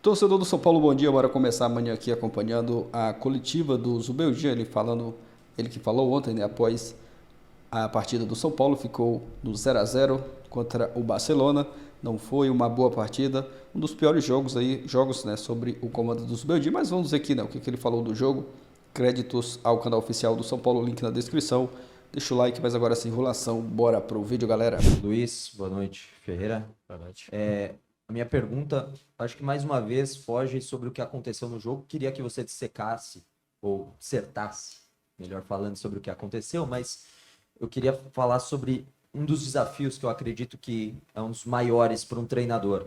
Torcedor do São Paulo, bom dia. Bora começar amanhã aqui acompanhando a coletiva do Zubeldia, ele que falou ontem, né, após a partida do São Paulo, ficou no 0-0 contra o Barcelona. Não foi uma boa partida, um dos piores jogos, né, sobre o comando do Zubeldia, mas vamos ver aqui, né, o que ele falou do jogo. Créditos ao canal oficial do São Paulo, link na descrição. Deixa o like, mas agora sem enrolação, bora pro vídeo, galera. Luiz, boa noite. Ferreira. Boa noite. A minha pergunta, acho que mais uma vez foge sobre o que aconteceu no jogo. Queria que você dissecasse, ou dissertasse, melhor falando, sobre o que aconteceu, mas eu queria falar sobre um dos desafios que eu acredito que é um dos maiores para um treinador,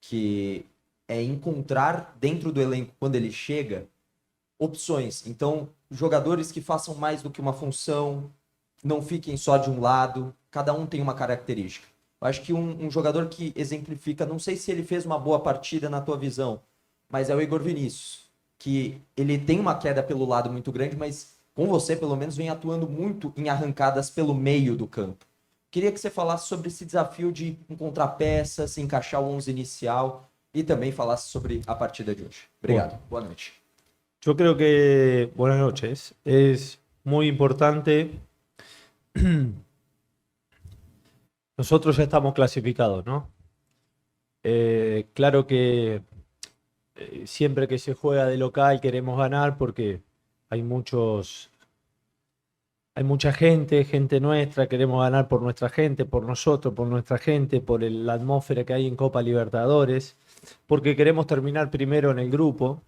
que é encontrar dentro do elenco, quando ele chega, opções. Então, jogadores que façam mais do que uma função, não fiquem só de um lado, cada um tem uma característica. Eu acho que um jogador que exemplifica, não sei se ele fez uma boa partida na tua visão, mas é o Igor Vinícius, que ele tem uma queda pelo lado muito grande, mas com você, pelo menos, vem atuando muito em arrancadas pelo meio do campo. Queria que você falasse sobre esse desafio de encontrar peças, encaixar o 11 inicial e também falasse sobre a partida de hoje. Obrigado. Boa noite. Yo creo que, buenas noches, es muy importante. Nosotros ya estamos clasificados, ¿no? Claro que siempre que se juega de local queremos ganar porque hay mucha gente nuestra, queremos ganar por nuestra gente, por nosotros, por nuestra gente, por la atmósfera que hay en Copa Libertadores, porque queremos terminar primero en el grupo.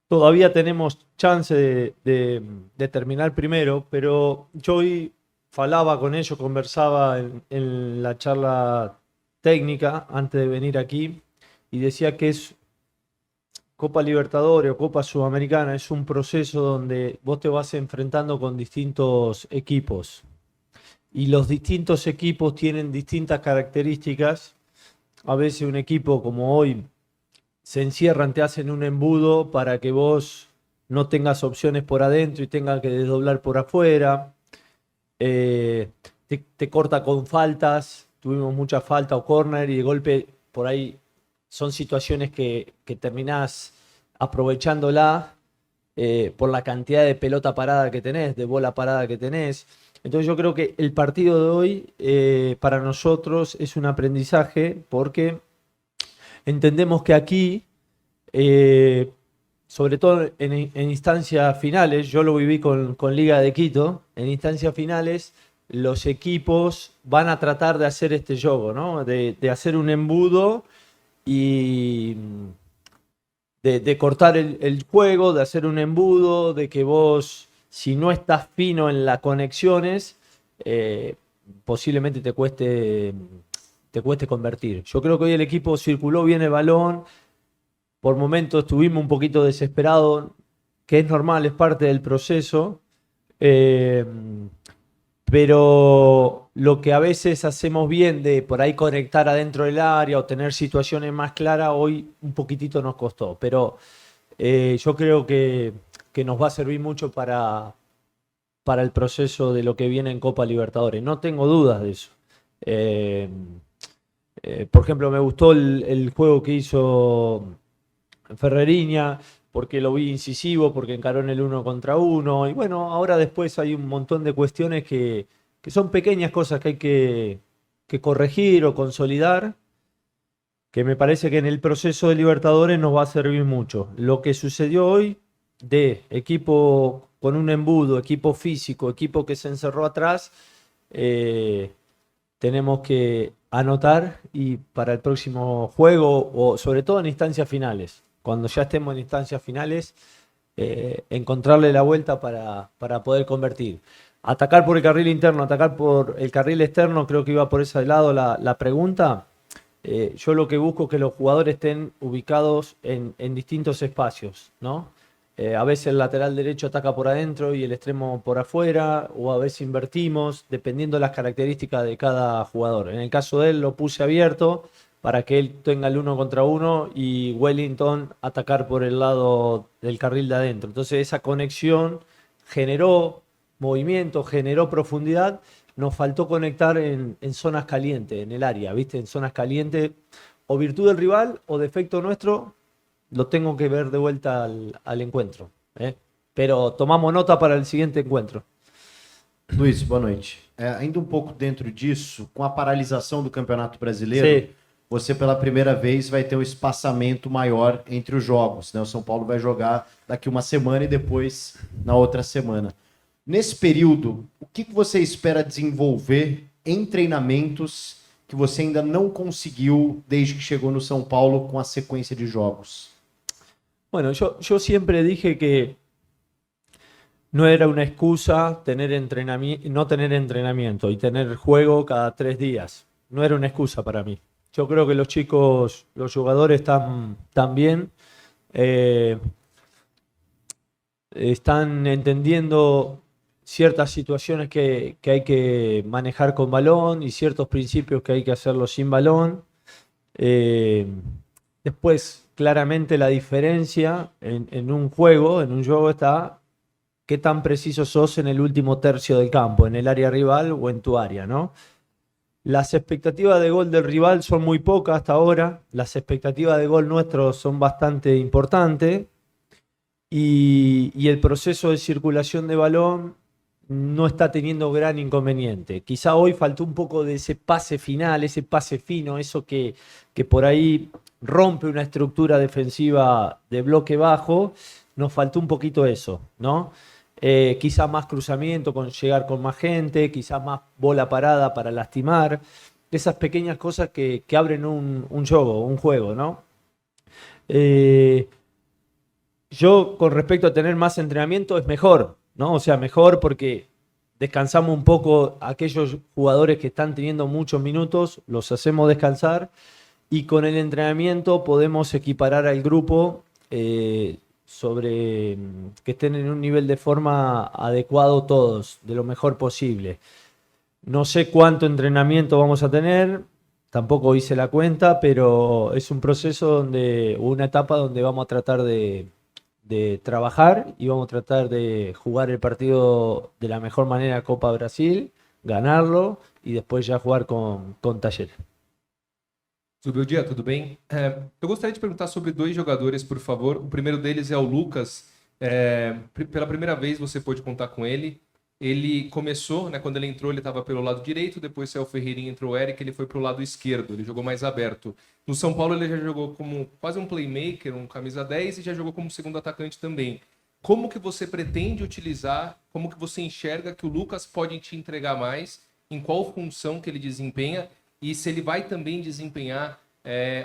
Todavía tenemos chance de terminar primero, pero yo hoy falaba con ellos, conversaba en la charla técnica antes de venir aquí y decía que es Copa Libertadores o Copa Sudamericana, es un proceso donde vos te vas enfrentando con distintos equipos y los distintos equipos tienen distintas características. A veces un equipo como hoy se encierran, te hacen un embudo para que vos no tengas opciones por adentro y tengas que desdoblar por afuera. Te corta con faltas, tuvimos mucha falta o córner y de golpe por ahí son situaciones que terminás aprovechándola por la cantidad de pelota parada que tenés, de bola parada que tenés. Entonces yo creo que el partido de hoy para nosotros es un aprendizaje porque entendemos que aquí, sobre todo en instancias finales, yo lo viví con Liga de Quito, en instancias finales los equipos van a tratar de hacer este juego, ¿no? De hacer un embudo y de cortar el juego, de hacer un embudo, de que vos, si no estás fino en las conexiones, posiblemente te cueste convertir. Yo creo que hoy el equipo circuló bien el balón, por momentos estuvimos un poquito desesperados, que es normal, es parte del proceso, pero lo que a veces hacemos bien de por ahí conectar adentro del área o tener situaciones más claras, hoy un poquitito nos costó, pero yo creo que nos va a servir mucho para el proceso de lo que viene en Copa Libertadores. No tengo dudas de eso. Por ejemplo, me gustó el juego que hizo Ferreriña, porque lo vi incisivo, porque encaró en el 1 contra 1. Y bueno, ahora después hay un montón de cuestiones que son pequeñas cosas que hay que corregir o consolidar, que me parece que en el proceso de Libertadores nos va a servir mucho. Lo que sucedió hoy de equipo con un embudo, equipo físico, equipo que se encerró atrás, tenemos que anotar y para el próximo juego, o sobre todo en instancias finales, cuando ya estemos en instancias finales, encontrarle la vuelta para poder convertir. Atacar por el carril interno, atacar por el carril externo, creo que iba por ese lado la pregunta. Yo lo que busco es que los jugadores estén ubicados en distintos espacios, ¿no? A veces el lateral derecho ataca por adentro y el extremo por afuera, o a veces invertimos, dependiendo de las características de cada jugador. En el caso de él lo puse abierto para que él tenga el 1 contra 1 y Wellington atacar por el lado del carril de adentro. Entonces esa conexión generó movimiento, generó profundidad. Nos faltó conectar en zonas calientes, en el área, ¿viste? En zonas calientes o virtud del rival o defecto nuestro, lo tengo que ver de vuelta al encuentro. Pero tomamos nota para el siguiente encuentro. Luiz, boa noite. Ainda pouco dentro disso, com a paralisação do Campeonato Brasileiro, Sí. você pela primeira vez vai ter um espaçamento maior entre os jogos, né? O São Paulo vai jogar daqui uma semana e depois na outra semana. Nesse período, o que você espera desenvolver em treinamentos que você ainda não conseguiu desde que chegou no São Paulo com a sequência de jogos? Bueno, yo siempre dije que no era una excusa no tener entrenamiento y tener juego cada 3 días. No era una excusa para mí. Yo creo que los chicos, los jugadores están bien. Están entendiendo ciertas situaciones que hay que manejar con balón y ciertos principios que hay que hacerlo sin balón. Después, claramente la diferencia en un juego está qué tan preciso sos en el último tercio del campo, en el área rival o en tu área, ¿no? Las expectativas de gol del rival son muy pocas hasta ahora, las expectativas de gol nuestros son bastante importantes y el proceso de circulación de balón no está teniendo gran inconveniente. Quizá hoy faltó un poco de ese pase final, ese pase fino, eso que por ahí rompe una estructura defensiva de bloque bajo, nos faltó un poquito eso, ¿no? Quizá más cruzamiento, llegar con más gente, quizá más bola parada para lastimar, esas pequeñas cosas que abren un juego, ¿no? Yo con respecto a tener más entrenamiento es mejor, ¿no? O sea, mejor porque descansamos un poco a aquellos jugadores que están teniendo muchos minutos, los hacemos descansar y con el entrenamiento podemos equiparar al grupo sobre que estén en un nivel de forma adecuado todos, de lo mejor posible. No sé cuánto entrenamiento vamos a tener, tampoco hice la cuenta, pero es un proceso una etapa donde vamos a tratar de trabajar y vamos a tratar de jugar el partido de la mejor manera Copa Brasil, ganarlo y después ya jugar con Talleres. Zubeldia, tudo bem? Eu gostaria de perguntar sobre 2 jogadores, por favor. O primeiro deles é o Lucas. Pela primeira vez você pôde contar com ele. Ele começou, né, quando ele entrou, ele estava pelo lado direito, depois saiu o Ferreirinha, entrou o Eric, ele foi para o lado esquerdo, ele jogou mais aberto. No São Paulo ele já jogou como quase um playmaker, um camisa 10 e já jogou como segundo atacante também. Como que você pretende utilizar, como que você enxerga que o Lucas pode te entregar mais, em qual função que ele desempenha e se ele vai também desempenhar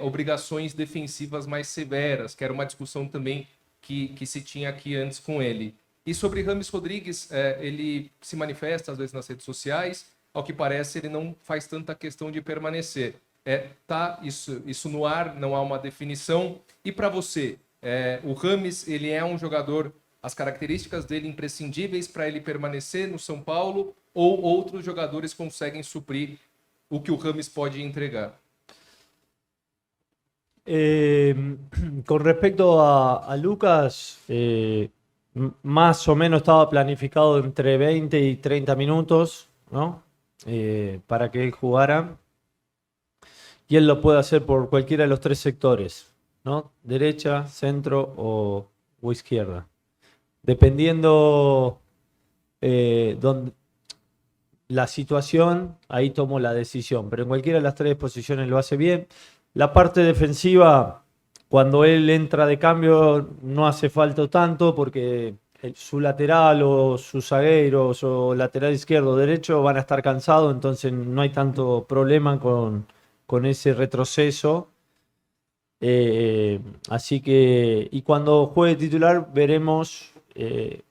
obrigações defensivas mais severas, que era uma discussão também que se tinha aqui antes com ele. E sobre Rames Rodrigues, ele se manifesta às vezes nas redes sociais, ao que parece ele não faz tanta questão de permanecer. Tá isso no ar, não há uma definição. E para você, o Rames, ele é um jogador, as características dele imprescindíveis para ele permanecer no São Paulo ou outros jogadores conseguem suprir o que o Rames pode entregar? Con respecto a Lucas, más o menos estaba planificado entre 20 y 30 minutos, ¿no? Para que él jugara. Y él lo puede hacer por cualquiera de los 3 sectores, ¿no? Derecha, centro o izquierda. Dependiendo la situación, ahí tomo la decisión. Pero en cualquiera de las 3 posiciones lo hace bien. La parte defensiva, cuando él entra de cambio, no hace falta tanto porque su lateral o sus zagueiros o lateral izquierdo o derecho van a estar cansados, entonces no hay tanto problema con ese retroceso. Así que, y cuando juegue titular, veremos,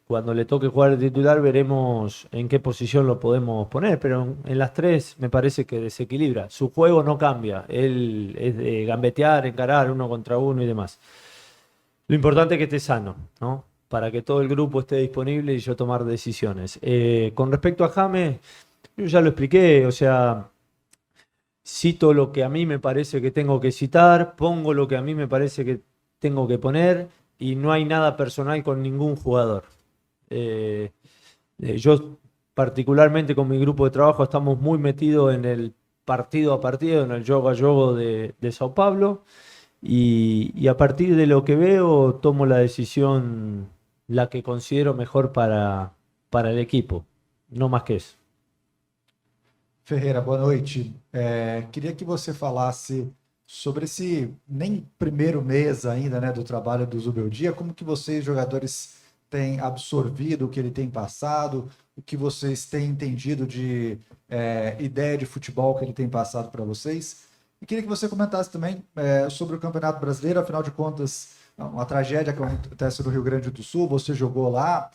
cuando le toque jugar de titular, veremos en qué posición lo podemos poner, pero en las 3 me parece que desequilibra. Su juego no cambia, él es de gambetear, encarar 1 contra 1 y demás. Lo importante es que esté sano, ¿no? Para que todo el grupo esté disponible y yo tomar decisiones. Con respecto a James, yo ya lo expliqué, o sea, cito lo que a mí me parece que tengo que citar, pongo lo que a mí me parece que tengo que poner y no hay nada personal con ningún jugador. Yo particularmente con mi grupo de trabajo estamos muy metidos en el partido a partido, en el juego a juego de Sao Paulo. Y a partir de lo que veo, tomo la decisión, la que considero mejor para el equipo. No más que eso. Ferreira, boa noite. Queria que você falasse sobre esse nem primeiro mês ainda, né, do trabalho do Zubeldia, como que vocês, jogadores, têm absorvido o que ele tem passado, o que vocês têm entendido de ideia de futebol que ele tem passado para vocês. E queria que você comentasse também sobre o Campeonato Brasileiro, afinal de contas, uma tragédia que acontece no Rio Grande do Sul, você jogou lá,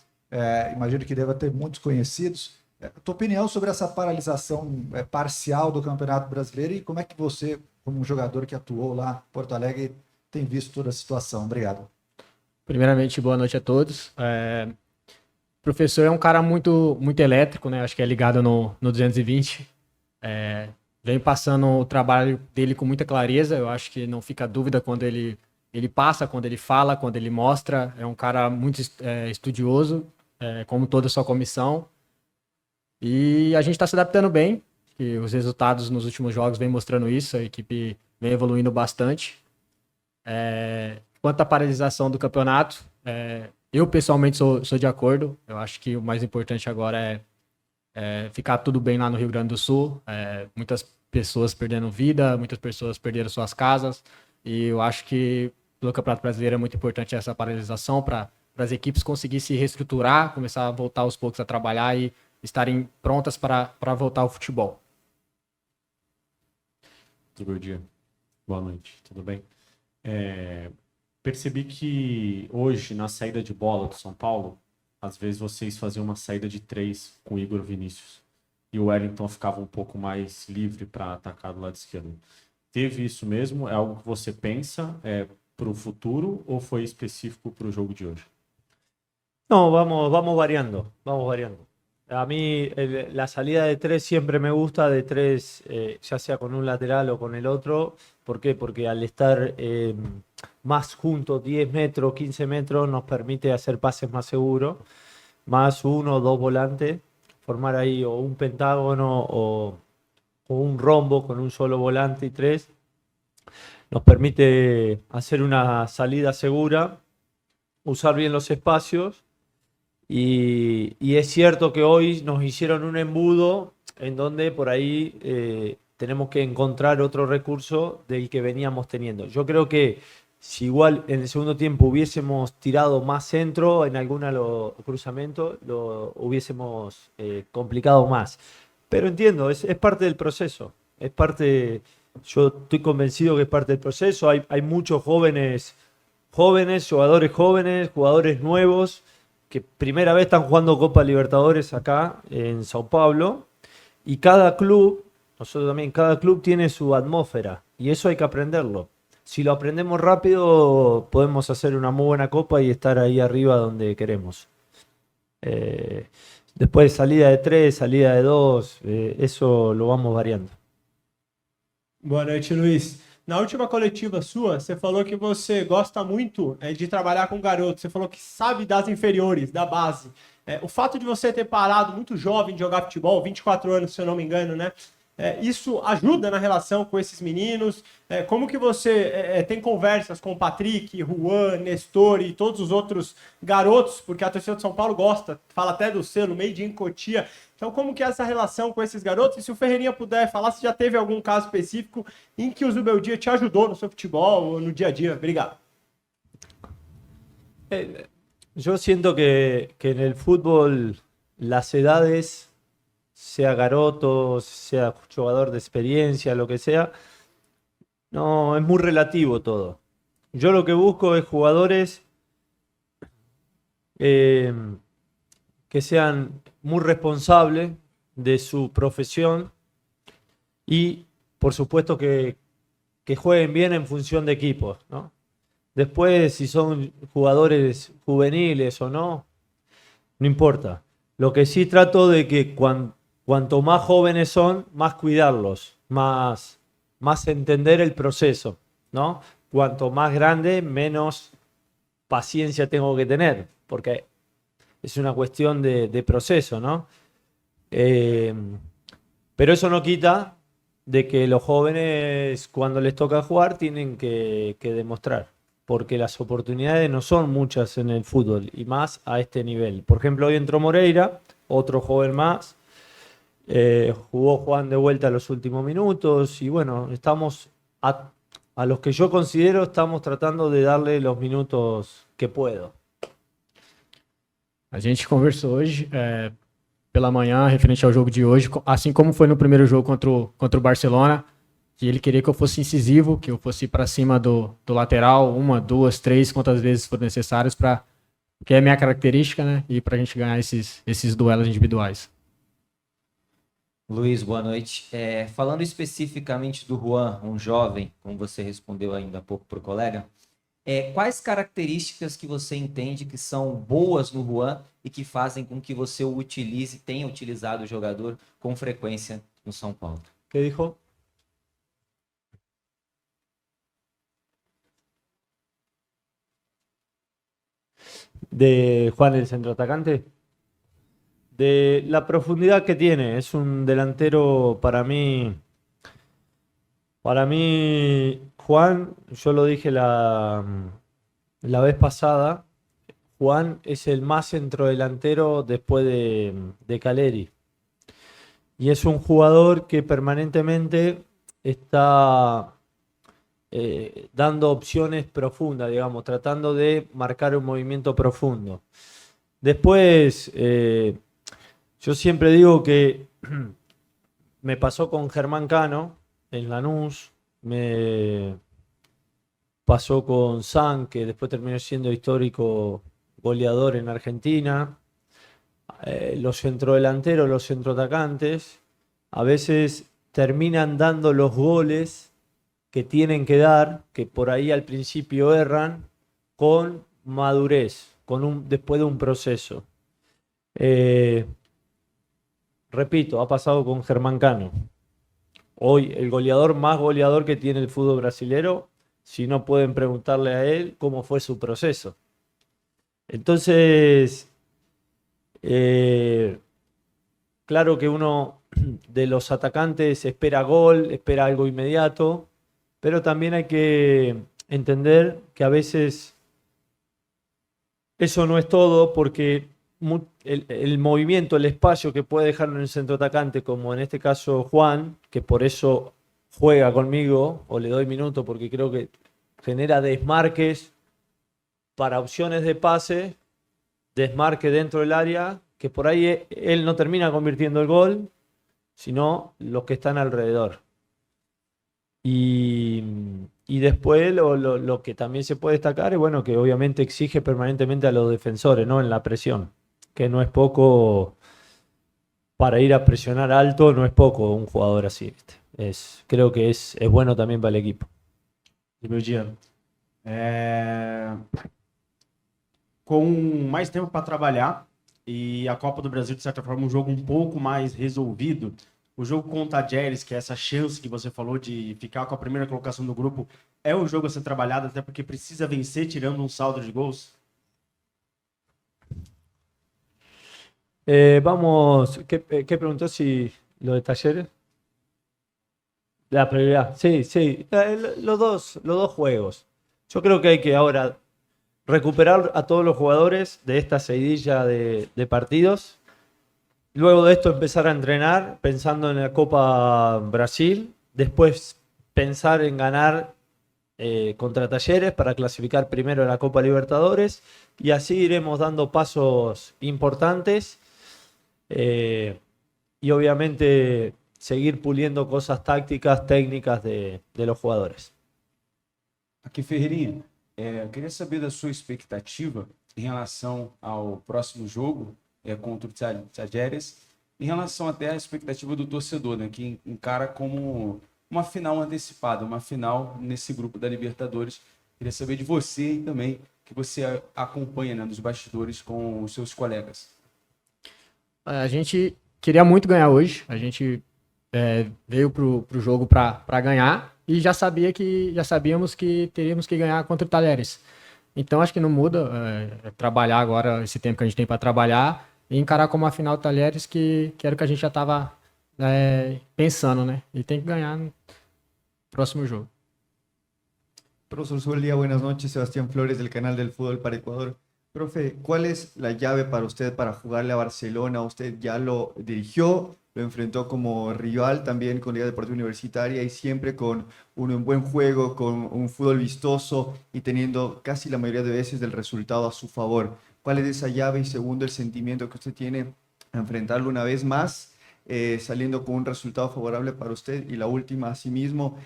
imagino que deva ter muitos conhecidos. Tua opinião sobre essa paralisação parcial do Campeonato Brasileiro e como é que você, como um jogador que atuou lá em Porto Alegre, tem visto toda a situação? Obrigado. Primeiramente, boa noite a todos. O professor é um cara muito, muito elétrico, né? Acho que é ligado no 220. Vem passando o trabalho dele com muita clareza. Eu acho que não fica dúvida quando ele passa, quando ele fala, quando ele mostra. É um cara muito estudioso, como toda a sua comissão. E a gente está se adaptando bem, e os resultados nos últimos jogos vêm mostrando isso, a equipe vem evoluindo bastante. Quanto à paralisação do campeonato, eu pessoalmente sou de acordo. Eu acho que o mais importante agora é ficar tudo bem lá no Rio Grande do Sul. Muitas pessoas perdendo vida, muitas pessoas perderam suas casas, e eu acho que pelo Campeonato Brasileiro é muito importante essa paralisação para as equipes conseguirem se reestruturar, começar a voltar aos poucos a trabalhar e estarem prontas para voltar ao futebol. Bom dia. Boa noite, tudo bem? Percebi que hoje, na saída de bola do São Paulo, às vezes vocês faziam uma saída de 3 com o Igor Vinícius e o Wellington ficava um pouco mais livre para atacar do lado esquerdo. Teve isso mesmo? É algo que você pensa para o futuro ou foi específico para o jogo de hoje? No, vamos variando, vamos variando. A mí la salida de 3 siempre me gusta, de 3, ya sea con un lateral o con el otro. ¿Por qué? Porque al estar más juntos, 10 metros, 15 metros, nos permite hacer pases más seguros. Más 1 o 2 volantes, formar ahí o un pentágono o un rombo con un solo volante y 3. Nos permite hacer una salida segura, usar bien los espacios. Y es cierto que hoy nos hicieron un embudo en donde por ahí tenemos que encontrar otro recurso del que veníamos teniendo. Yo creo que si igual en el segundo tiempo hubiésemos tirado más centro en alguno de los cruzamientos, lo hubiésemos complicado más. Pero entiendo, es parte del proceso. Es parte, yo estoy convencido que es parte del proceso. Hay muchos jóvenes, jugadores nuevos, que primera vez están jugando Copa Libertadores acá en Sao Paulo, y cada club, nosotros también, cada club tiene su atmósfera, y eso hay que aprenderlo. Si lo aprendemos rápido, podemos hacer una muy buena Copa y estar ahí arriba donde queremos. Después salida de 3, salida de 2, eso lo vamos variando. Boa noite, Luiz. Na última coletiva sua, você falou que você gosta muito de trabalhar com garotos. Você falou que sabe das inferiores, da base. O fato de você ter parado muito jovem de jogar futebol, 24 anos, se eu não me engano, né? Isso ajuda na relação com esses meninos? Como que você tem conversas com o Patrick, Juan, Nestor e todos os outros garotos? Porque a torcida de São Paulo gosta, fala até do selo, Made in Cotia. Então, como que é essa relação com esses garotos? E se o Ferreirinha puder falar se já teve algum caso específico em que o Zubeldia te ajudou no seu futebol ou no dia a dia. Obrigado. Yo siento que en el fútbol las edades, sea garoto, sea jugador de experiencia, lo que sea, no, es muy relativo todo. Yo lo que busco es jugadores que sean muy responsables de su profesión y, por supuesto, que jueguen bien en función de equipos, ¿no? Después, si son jugadores juveniles o no, no importa. Lo que sí trato de que cuanto más jóvenes son, más cuidarlos, más entender el proceso, ¿no? Cuanto más grande, menos paciencia tengo que tener, porque es una cuestión de proceso, ¿no? Pero eso no quita de que los jóvenes cuando les toca jugar tienen que demostrar, porque las oportunidades no son muchas en el fútbol y más a este nivel. Por ejemplo, hoy entró Moreira, otro joven más, jugó Juan de vuelta los últimos minutos y bueno, estamos a los que yo considero estamos tratando de darle los minutos que puedo. A gente conversou hoje pela manhã, referente ao jogo de hoje, assim como foi no primeiro jogo contra o Barcelona, que ele queria que eu fosse incisivo, que eu fosse para cima do lateral, 1, 2, 3, quantas vezes for necessárias, que é a minha característica, né? E para a gente ganhar esses duelos individuais. Luiz, boa noite. Falando especificamente do Juan, um jovem, como você respondeu ainda há pouco para o colega, quais características que você entende que são boas no Juan e que fazem com que você o utilize, tenha utilizado o jogador com frequência no São Paulo? ¿Qué dijo? De Juan el centroatacante. De la profundidad que tiene, es un delantero para mí, Juan, yo lo dije la vez pasada, Juan es el más centrodelantero después de Caleri. Y es un jugador que permanentemente está dando opciones profundas, digamos, tratando de marcar un movimiento profundo. Después, yo siempre digo que me pasó con Germán Cano en Lanús, me pasó con San, que después terminó siendo histórico goleador en Argentina. Los centrodelanteros, los centroatacantes, a veces terminan dando los goles que tienen que dar, que por ahí al principio erran, con madurez, después de un proceso. Repito, ha pasado con Germán Cano. Hoy el más goleador que tiene el fútbol brasilero, si no pueden preguntarle a él cómo fue su proceso. Entonces, claro que uno de los atacantes espera gol, espera algo inmediato, pero también hay que entender que a veces eso no es todo, porque el movimiento, el espacio que puede dejar en el centroatacante, como en este caso Juan, que por eso juega conmigo o le doy minutos, porque creo que genera desmarques para opciones de pase, desmarque dentro del área, que por ahí él no termina convirtiendo el gol, sino los que están alrededor. Y después lo que también se puede destacar es bueno, que obviamente exige permanentemente a los defensores, ¿no? En la presión, que no es poco, para ir a presionar alto, no es poco un jugador así, ¿viste? Creo que es bueno también para el equipo. Meu dia. Com mais tempo para trabalhar e a Copa do Brasil, de certa forma, um jogo um pouco mais resolvido, o jogo contra a Tajeres, que é essa chance que você falou de ficar com a primeira colocação do grupo, é um jogo a ser trabalhado, até porque precisa vencer tirando um saldo de gols? Vamos, ¿qué preguntó si lo de Talleres? La prioridad, sí. Los dos juegos. Yo creo que hay que ahora recuperar a todos los jugadores de esta seguidilla de partidos. Luego de esto empezar a entrenar pensando en la Copa Brasil. Después pensar en ganar contra Talleres para clasificar primero a la Copa Libertadores. Y así iremos dando pasos importantes. Y obviamente seguir puliendo cosas tácticas, técnicas de los jugadores. Aqui, Ferreirinha, eu queria saber da sua expectativa em relação ao próximo jogo contra o Tajeres, em relação até à expectativa do torcedor, né, que encara como uma final antecipada, uma final nesse grupo da Libertadores. Queria saber de você e também que você acompanha, né, dos bastidores com os seus colegas. A gente queria muito ganhar hoje, a gente veio pro jogo para ganhar e já sabíamos que teríamos que ganhar contra o Talleres. Então acho que não muda, trabalhar agora esse tempo que a gente tem para trabalhar e encarar como a final do Talleres, que era o que a gente já estava pensando, né? Ele tem que ganhar no próximo jogo. Profesor Zubeldía, buenas noches. Sebastián Flores del canal del Fútbol para Ecuador. Profe, ¿cuál es la llave para usted para jugarle a Barcelona? Usted ya lo dirigió, lo enfrentó como rival también con Liga Deportiva Universitaria y siempre con un buen juego, con un fútbol vistoso y teniendo casi la mayoría de veces del resultado a su favor. ¿Cuál es esa llave? Y segundo, el sentimiento que usted tiene a enfrentarlo una vez más, saliendo con un resultado favorable para usted. Y la última, asimismo,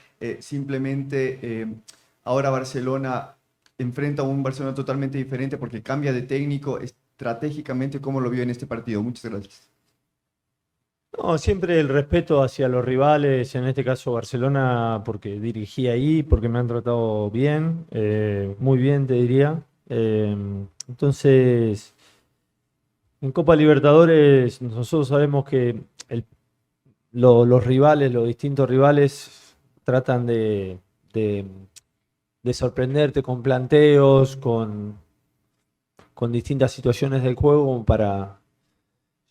ahora Barcelona enfrenta a un Barcelona totalmente diferente porque cambia de técnico estratégicamente. ¿Cómo lo vio en este partido? Muchas gracias. No, siempre el respeto hacia los rivales, en este caso Barcelona, porque dirigí ahí, porque me han tratado bien, muy bien te diría. Entonces, en Copa Libertadores nosotros sabemos que los rivales, los distintos rivales, tratan de sorprenderte con planteos, con distintas situaciones del juego como para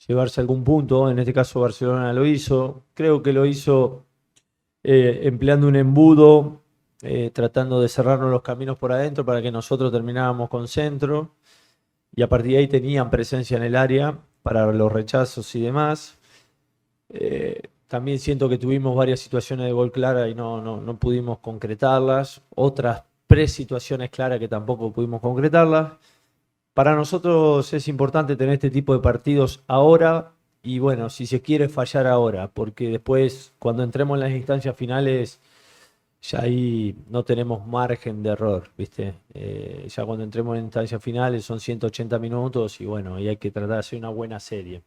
llevarse algún punto. En este caso Barcelona lo hizo. Creo que lo hizo empleando un embudo, tratando de cerrarnos los caminos por adentro para que nosotros termináramos con centro. Y a partir de ahí tenían presencia en el área para los rechazos y demás. También siento que tuvimos varias situaciones de gol clara y no pudimos concretarlas. Otras pre-situaciones claras que tampoco pudimos concretarlas. Para nosotros es importante tener este tipo de partidos ahora y bueno, si se quiere fallar ahora, porque después cuando entremos en las instancias finales ya ahí no tenemos margen de error, ¿viste? Ya cuando entremos en instancias finales son 180 minutos y bueno, y hay que tratar de hacer una buena serie.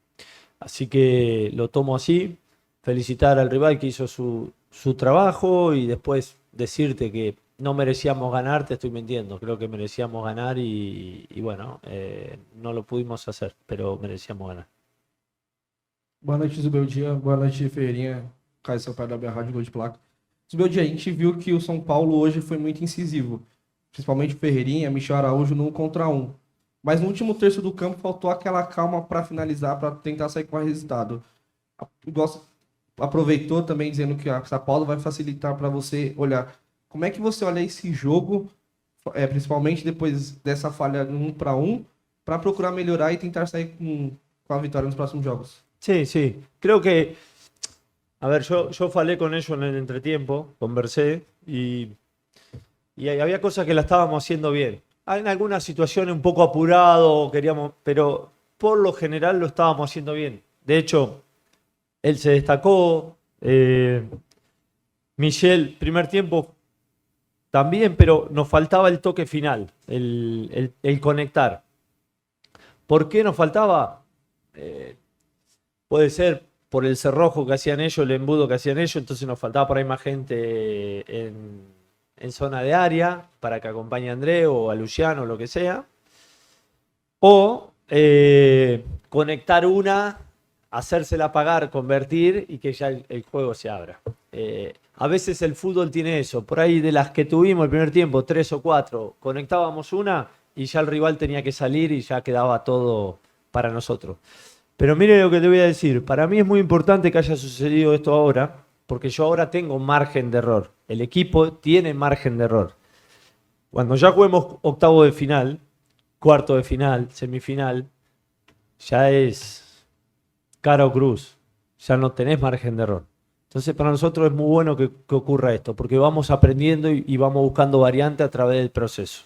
Así que lo tomo así, felicitar al rival que hizo su trabajo y después decirte que no merecíamos ganar, te estoy mintiendo. Creo que merecíamos ganar y bueno, no lo pudimos hacer, pero merecíamos ganar. Boa noite, Zubeldia. Boa noite, Ferreirinha. Caio Sampaio da minha Rádio Gol de Placa. Zubeldia, a gente viu que o São Paulo hoje foi muito incisivo. Principalmente o Ferreirinha, Michel Araújo no 1 contra 1. Mas no último terço do campo faltou aquela calma para finalizar, para tentar sair com o resultado. Aproveitou também dizendo que a São Paulo vai facilitar para você olhar. Como é que você olha esse jogo, principalmente depois dessa falha no 1 para 1, para procurar melhorar y tentar salir con la victoria en los próximos jogos? Sí, sí. Creo que, a ver, yo falé con ellos en el entretiempo, conversé y había cosas que la estábamos haciendo bien. En algunas situaciones un poco apurado, pero por lo general lo estábamos haciendo bien. De hecho, él se destacó, Michel, primer tiempo también, pero nos faltaba el toque final, el conectar. ¿Por qué nos faltaba? Puede ser por el cerrojo que hacían ellos, el embudo que hacían ellos, entonces nos faltaba por ahí más gente en zona de área para que acompañe a André o a Luciano o lo que sea. O conectar una, hacérsela pagar, convertir y que ya el juego se abra. A veces el fútbol tiene eso. Por ahí de las que tuvimos el primer tiempo, 3 o 4, conectábamos una y ya el rival tenía que salir y ya quedaba todo para nosotros. Pero mire lo que te voy a decir. Para mí es muy importante que haya sucedido esto ahora, porque yo ahora tengo margen de error. El equipo tiene margen de error. Cuando ya juguemos octavo de final, cuarto de final, semifinal, ya es cara o cruz. Ya no tenés margen de error. Entonces para nosotros es muy bueno que ocurra esto, porque vamos aprendiendo y vamos buscando variantes a través del proceso,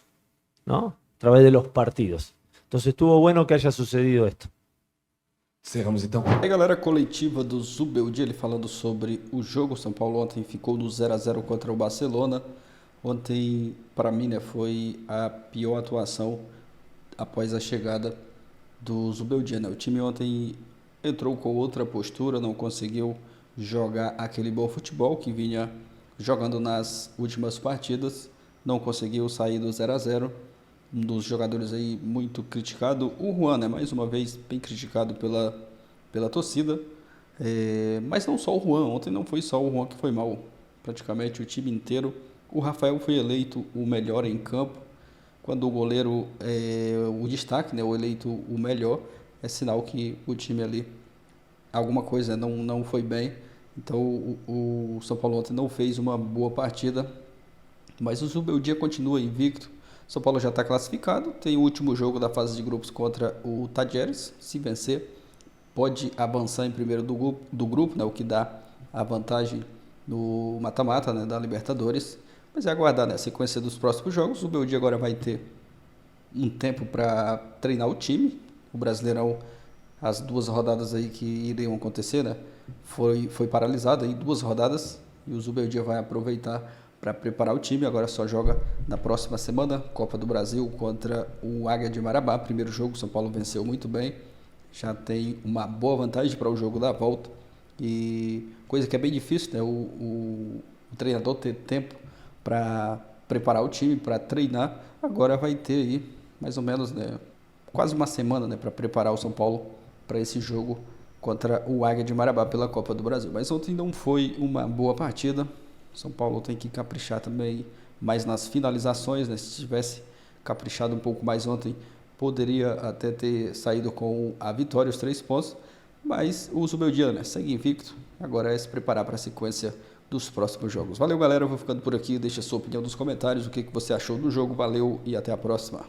¿no? A través de los partidos. Entonces estuvo bueno que haya sucedido esto. Cerramos então. Aí galera, coletiva do Zubeldia, ele falando sobre o jogo. São Paulo ontem ficou no 0-0 contra o Barcelona. Ontem, para mim, né, foi a pior atuação após a chegada do Zubeldia, né? O time ontem entrou com outra postura, não conseguiu jogar aquele bom futebol que vinha jogando nas últimas partidas, não conseguiu sair do 0-0. Um dos jogadores aí muito criticado, o Juan, né? Mais uma vez bem criticado pela torcida, mas não só o Juan. Ontem não foi só o Juan que foi mal, praticamente o time inteiro. O Rafael foi eleito o melhor em campo, quando o goleiro o destaque, né? O eleito o melhor, é sinal que o time ali alguma coisa não foi bem. Então o São Paulo ontem não fez uma boa partida, mas o Zubeldia continua invicto. São Paulo já está classificado, tem o último jogo da fase de grupos contra o Tajeres. Se vencer, pode avançar em primeiro do grupo, né, o que dá a vantagem no mata-mata, né, da Libertadores. Mas é aguardar, né, a sequência dos próximos jogos. O Zubeldia agora vai ter um tempo para treinar o time. O Brasileirão, as 2 rodadas aí que iriam acontecer, né, foi paralisado aí 2 rodadas, e o Zubeldia vai aproveitar para preparar o time. Agora só joga na próxima semana, Copa do Brasil contra o Águia de Marabá. Primeiro jogo, o São Paulo venceu muito bem, já tem uma boa vantagem para o jogo da volta, e coisa que é bem difícil, né, o treinador ter tempo para preparar o time, para treinar. Agora vai ter aí mais ou menos, né, quase uma semana, né, para preparar o São Paulo para esse jogo contra o Águia de Marabá pela Copa do Brasil. Mas ontem não foi uma boa partida. São Paulo tem que caprichar também mais nas finalizações, né? Se tivesse caprichado um pouco mais ontem, poderia até ter saído com a vitória, os 3 pontos. Mas o Zubeldia, né, segue invicto. Agora é se preparar para a sequência dos próximos jogos. Valeu, galera. Eu vou ficando por aqui. Deixa a sua opinião nos comentários. O que você achou do jogo. Valeu e até a próxima.